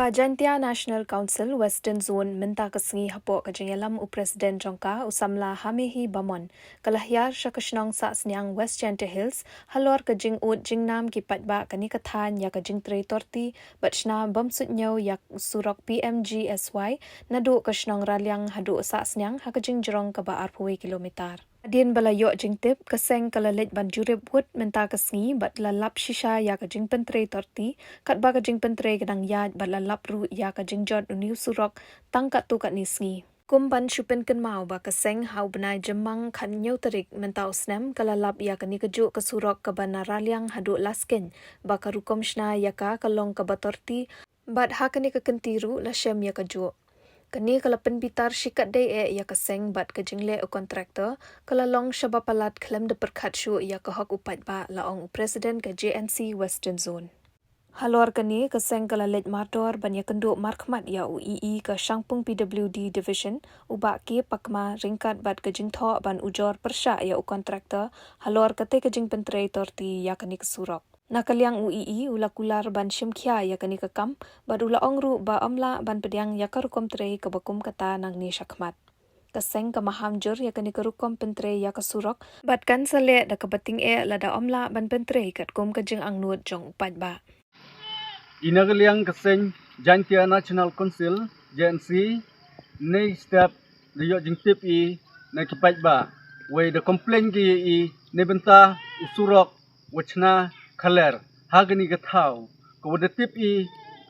Kajantia National Council Western Zone minta kesengi hapok kejengelam Presiden Jongka usamla hamihi bamon kalahyar syakashnong sa senyang West Jantia Hills halor kejing ut jingnam kipat ba kani kathan ya kejing tre torti batshna bamsutnyo yak surok PMGSY nadu kashnong ralyang hadu sa senyang hakejing jerong kaba arpuwe kilometer. Adien balayo jingtip keseng kalalit banjurib wut menta kesengi bat lalap shisha ya kejing pentre torti kat ba kejing pentre kadang yad bat lalap ru ya kejing jod uniu surok tangkat tu kat nisngi. Kumban syupen kenmau ba keseng hau benai jemang kan nyau terik menta usnem kalalap ya keni kejuk ke surok kabana ralyang hadu lasken ba karukom shna ya ka kalong kabatorti bat hakani kekentiru lasyam ya kejuk. Kini kalau penbitar syikat day ya keseng bat kejingle kontraktor kalalong syabapalat klaim deperkat syu ya kehok upat ba laong Presiden ke JNC Western Zone. Halor kini keseng kalalit mardor banyak kenduk markmat ya UEE ke Shangpung PWD Division ubak ki pakma ringkat bat kejing thok ban ujor persyak ya kontraktor halor kete kejing pentre torti ya kini kesurok. Nakaliang UEE ulakular ban shimkhya ya kani kekam badula ongru ba amla ban pediang ya karukom tre kebakum kata nang ni syakmat. Keseng kemaham jur ya kani karukom pentre ya kesurok bat kan sele da kebating lada amla ban pentre kat kum kejing angnut jong upat ba. Inagaliang keseng Jantia National Council JNC ni step liyo jingtip na kipat ba way the complaint ki ni benta usurok wachna kaler hagani gatau kawada tip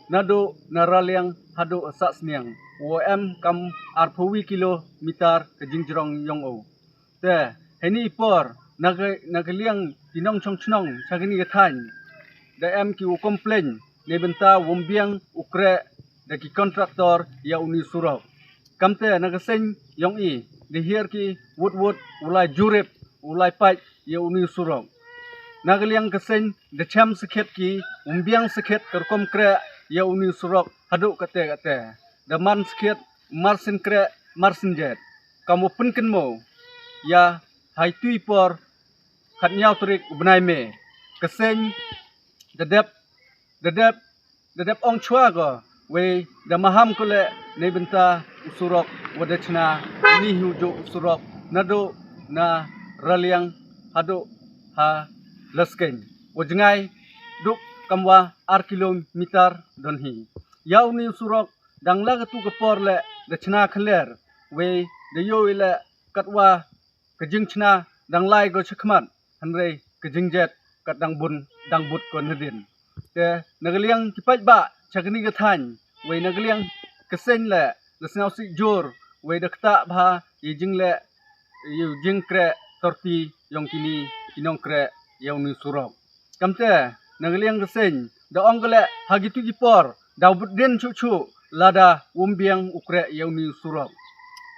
nado naralyang hado asas niang OM kam arpawi kilometer ke jingjrong yongo te heni ipor nagaliang tinong chongchnong sagani gathan da em ki complain ne benta wombiang ukre da ki kontraktor ya uni surau kamte nagaseng yong de hier ki wood ulai jurep ulai pai ya uni surau Nagaliang keseng de cham sekhet ki umbiang sekhet kerkom kre ya uni surok haduk kate de man sekhet marsin kre marsin jet kamu penken mo ya hai tui por khat nyau trik ubnai me keseng dedep ong chua go we de maham kule ne benta usurok wadachna ni hujo usurok nado na raliang haduk ha lasken wajengai duk kamwa ar kilometer donhi yau ni surok dangla tu kepor le dachna khler we de yo ile katwa kejing chna danglai go chakmat hanre kejing jet kat dang but ko nedin te nagaliang kipat ba chagni gathan we nagaliang keseng le lasnau si jor we dakta bha yijing le yijing kre torti yong kini kinong kre yang ni surau kamte nagaliang keseng da ongle hagitu jipor da budden cucu lada umbiang ukre yang ni surau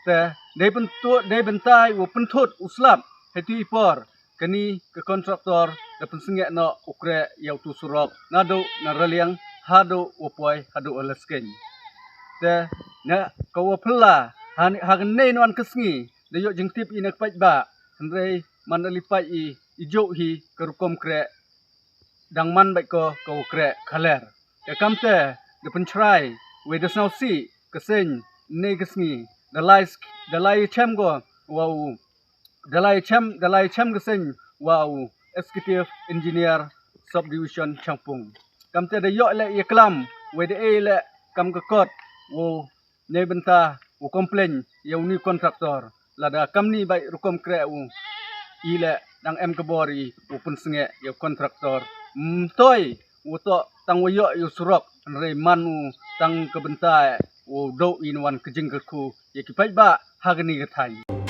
te de bentai wo pentot uslap heti ipor kani ke kontraktor da pensengek no ukre yang tu surau nado naraliang hado opoi hado alasken te na kawa pela hagne non kesngi de yo jingtip inak pat ba andre manalipai ijo hi kerukom kre dangman baik ko kre khaler ya kamte de penchrai we de snau si keseng ne kesngi dalai chem go wow dalai chem keseng wow executive engineer subdivision Changpung kamte de yo le iklam we de le kam ke kot wo ne benta wo complain ya uni kontraktor lada kamni baik rukom kre wo ile dang em kebori upun senge ya kontraktor toy uto tang wayo yu surok re manu tang kebentai wo do inwan kejing kerku ya kipai ba hagni gathai